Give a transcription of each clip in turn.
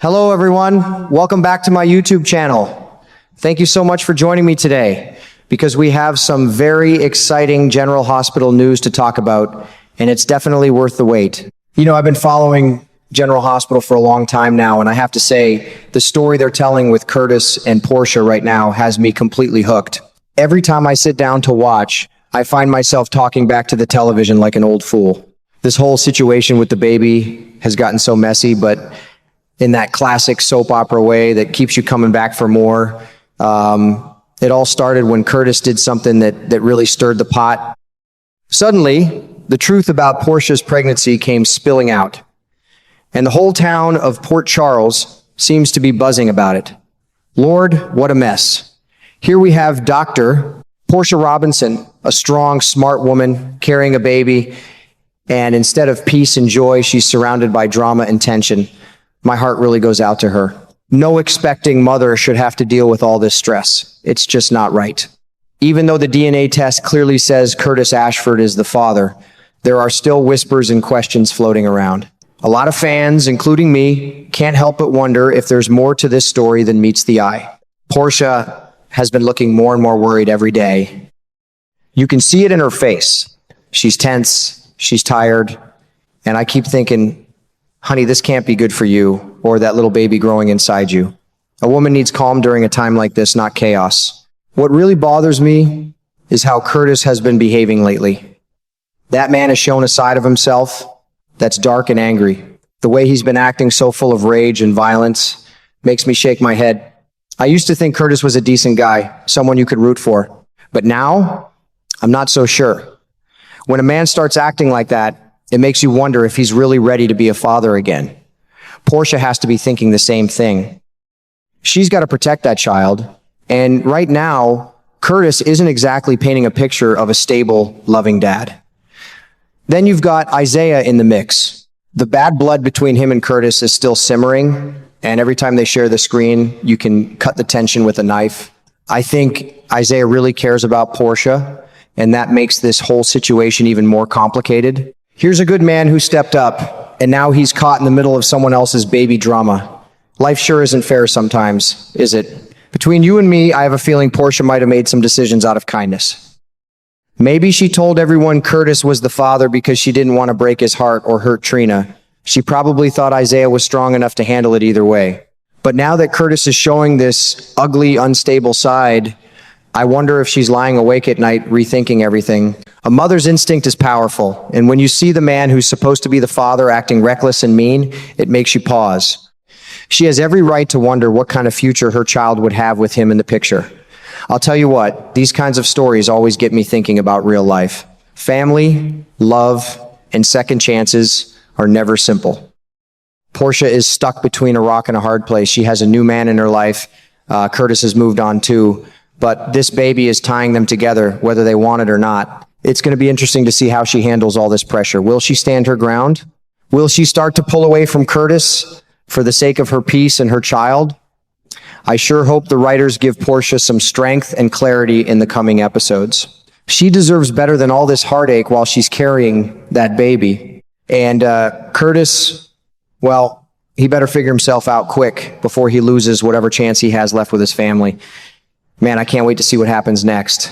Hello everyone, welcome back to my YouTube channel. Thank you so much for joining me today because we have some very exciting General Hospital news to talk about, and it's definitely worth the wait. You know, I've been following General Hospital for a long time now, and I have to say, the story they're telling with Curtis and Portia right now has me completely hooked. Every time I sit down to watch, I find myself talking back to the television like an old fool. This whole situation with the baby has gotten so messy, but in that classic soap opera way that keeps you coming back for more. It all started when Curtis did something that really stirred the pot. Suddenly, the truth about Portia's pregnancy came spilling out, and the whole town of Port Charles seems to be buzzing about it. Lord, what a mess. Here we have Dr. Portia Robinson, a strong, smart woman carrying a baby, and instead of peace and joy, she's surrounded by drama and tension. My heart really goes out to her. No expecting mother should have to deal with all this stress. It's just not right. Even though the DNA test clearly says Curtis Ashford is the father, there are still whispers and questions floating around. A lot of fans, including me, can't help but wonder if there's more to this story than meets the eye. Portia has been looking more and more worried every day. You can see it in her face. She's tense, she's tired, and I keep thinking, honey, this can't be good for you or that little baby growing inside you. A woman needs calm during a time like this, not chaos. What really bothers me is how Curtis has been behaving lately. That man has shown a side of himself that's dark and angry. The way he's been acting so full of rage and violence makes me shake my head. I used to think Curtis was a decent guy, someone you could root for. But now, I'm not so sure. When a man starts acting like that, it makes you wonder if he's really ready to be a father again. Portia has to be thinking the same thing. She's got to protect that child. And right now, Curtis isn't exactly painting a picture of a stable, loving dad. Then you've got Isaiah in the mix. The bad blood between him and Curtis is still simmering, and every time they share the screen, you can cut the tension with a knife. I think Isaiah really cares about Portia, and that makes this whole situation even more complicated. Here's a good man who stepped up, and now he's caught in the middle of someone else's baby drama. Life sure isn't fair sometimes, is it? Between you and me, I have a feeling Portia might have made some decisions out of kindness. Maybe she told everyone Curtis was the father because she didn't want to break his heart or hurt Trina. She probably thought Isaiah was strong enough to handle it either way. But now that Curtis is showing this ugly, unstable side, I wonder if she's lying awake at night rethinking everything. A mother's instinct is powerful, and when you see the man who's supposed to be the father acting reckless and mean, it makes you pause. She has every right to wonder what kind of future her child would have with him in the picture. I'll tell you what, these kinds of stories always get me thinking about real life. Family, love, and second chances are never simple. Portia is stuck between a rock and a hard place. She has a new man in her life. Curtis has moved on too. But this baby is tying them together, whether they want it or not. It's going to be interesting to see how she handles all this pressure. Will she stand her ground? Will she start to pull away from Curtis for the sake of her peace and her child? I sure hope the writers give Portia some strength and clarity in the coming episodes. She deserves better than all this heartache while she's carrying that baby. And Curtis, well, he better figure himself out quick before he loses whatever chance he has left with his family. Man, I can't wait to see what happens next.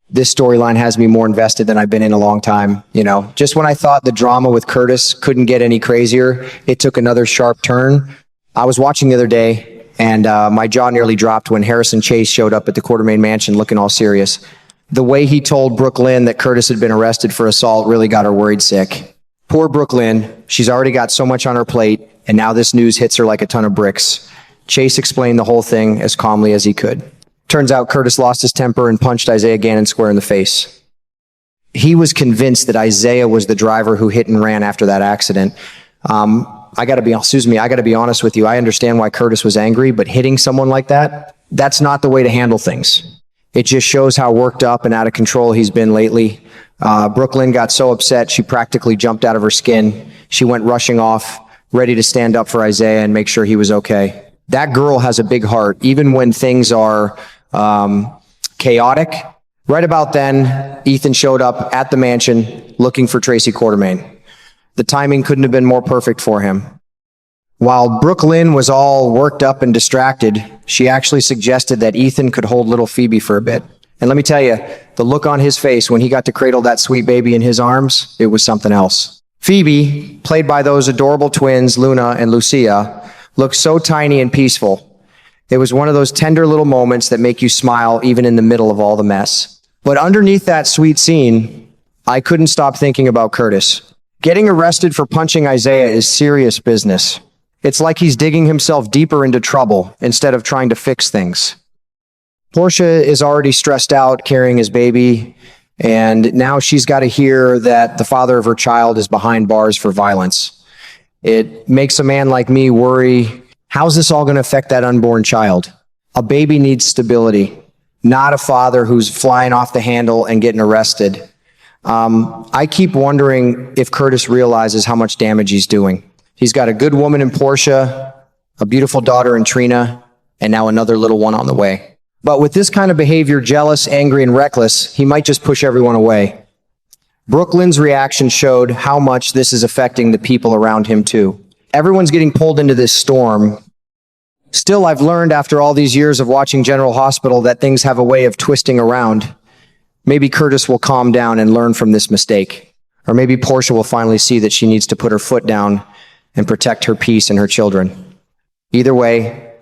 This storyline has me more invested than I've been in a long time. You know, just when I thought the drama with Curtis couldn't get any crazier, it took another sharp turn. I was watching the other day, and my jaw nearly dropped when Harrison Chase showed up at the Quartermain Mansion looking all serious. The way he told Brooklyn that Curtis had been arrested for assault really got her worried sick. Poor Brooklyn, she's already got so much on her plate, and now this news hits her like a ton of bricks. Chase explained the whole thing as calmly as he could. Turns out Curtis lost his temper and punched Isaiah Gannon square in the face. He was convinced that Isaiah was the driver who hit and ran after that accident. I gotta be honest with you. I understand why Curtis was angry, but hitting someone like that, that's not the way to handle things. It just shows how worked up and out of control he's been lately. Brooklyn got so upset, she practically jumped out of her skin. She went rushing off, ready to stand up for Isaiah and make sure he was okay. That girl has a big heart, even when things are chaotic. Right about then, Ethan showed up at the mansion looking for Tracy Quartermain. The timing couldn't have been more perfect for him. While Brooklyn was all worked up and distracted, she actually suggested that Ethan could hold little Phoebe for a bit. And let me tell you, the look on his face when he got to cradle that sweet baby in his arms, it was something else. Phoebe, played by those adorable twins, Luna and Lucia, looked so tiny and peaceful. It was one of those tender little moments that make you smile even in the middle of all the mess. But underneath that sweet scene, I couldn't stop thinking about Curtis. Getting arrested for punching Isaiah is serious business. It's like he's digging himself deeper into trouble instead of trying to fix things. Portia is already stressed out carrying his baby, and now she's got to hear that the father of her child is behind bars for violence. It makes a man like me worry, how's this all going to affect that unborn child? A baby needs stability, not a father who's flying off the handle and getting arrested. I keep wondering if Curtis realizes how much damage he's doing. He's got a good woman in Portia, a beautiful daughter in Trina, and now another little one on the way. But with this kind of behavior, jealous, angry, and reckless, he might just push everyone away. Brooklyn's reaction showed how much this is affecting the people around him too. Everyone's getting pulled into this storm. Still, I've learned after all these years of watching General Hospital that things have a way of twisting around. Maybe Curtis will calm down and learn from this mistake. Or maybe Portia will finally see that she needs to put her foot down and protect her peace and her children. Either way,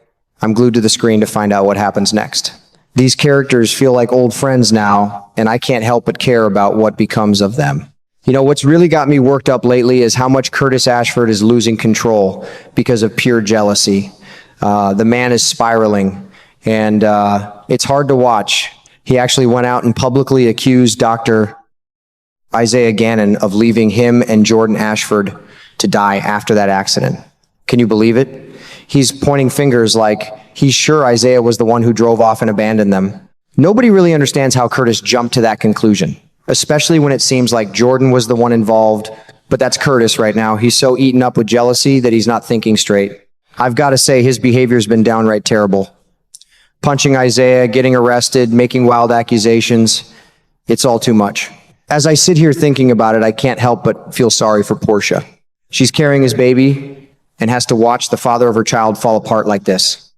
I'm glued to the screen to find out what happens next. These characters feel like old friends now, and I can't help but care about what becomes of them. You know, what's really got me worked up lately is how much Curtis Ashford is losing control because of pure jealousy. The man is spiraling, and it's hard to watch. He actually went out and publicly accused Dr. Isaiah Gannon of leaving him and Jordan Ashford to die after that accident. Can you believe it? He's pointing fingers like he's sure Isaiah was the one who drove off and abandoned them. Nobody really understands how Curtis jumped to that conclusion, especially when it seems like Jordan was the one involved. But that's Curtis right now. He's so eaten up with jealousy that he's not thinking straight. I've got to say his behavior's been downright terrible. Punching Isaiah, getting arrested, making wild accusations. It's all too much. As I sit here thinking about it, I can't help but feel sorry for Portia. She's carrying his baby and has to watch the father of her child fall apart like this.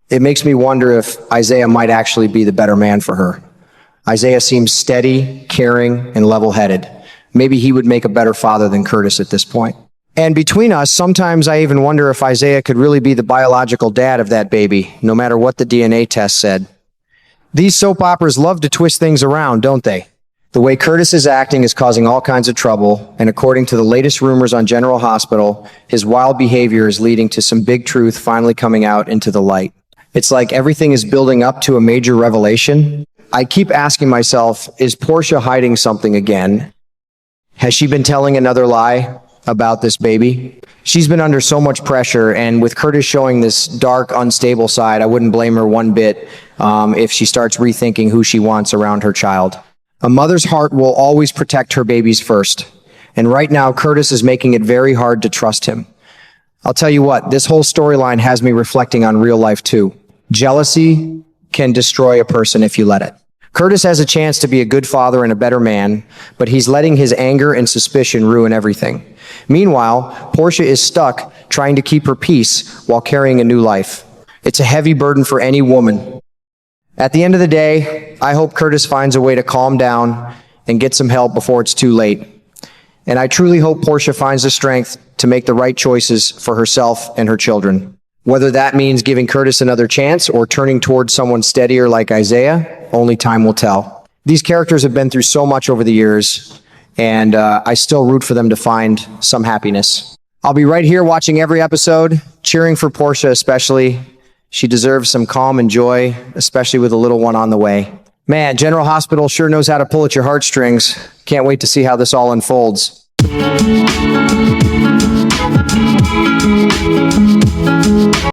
It makes me wonder if Isaiah might actually be the better man for her. Isaiah seems steady, caring, and level-headed. Maybe he would make a better father than Curtis at this point. And between us, sometimes I even wonder if Isaiah could really be the biological dad of that baby, no matter what the DNA test said. These soap operas love to twist things around, don't they? The way Curtis is acting is causing all kinds of trouble, and according to the latest rumors on General Hospital, his wild behavior is leading to some big truth finally coming out into the light. It's like everything is building up to a major revelation. I keep asking myself, is Portia hiding something again? Has she been telling another lie about this baby? She's been under so much pressure, and with Curtis showing this dark, unstable side, I wouldn't blame her one bit if she starts rethinking who she wants around her child. A mother's heart will always protect her babies first. And right now, Curtis is making it very hard to trust him. I'll tell you what, this whole storyline has me reflecting on real life too. Jealousy can destroy a person if you let it. Curtis has a chance to be a good father and a better man, but he's letting his anger and suspicion ruin everything. Meanwhile, Portia is stuck trying to keep her peace while carrying a new life. It's a heavy burden for any woman. At the end of the day, I hope Curtis finds a way to calm down and get some help before it's too late. And I truly hope Portia finds the strength to make the right choices for herself and her children. Whether that means giving Curtis another chance or turning towards someone steadier like Isaiah, only time will tell. These characters have been through so much over the years, and I still root for them to find some happiness. I'll be right here watching every episode, cheering for Portia especially. She deserves some calm and joy, especially with a little one on the way. Man, General Hospital sure knows how to pull at your heartstrings. Can't wait to see how this all unfolds.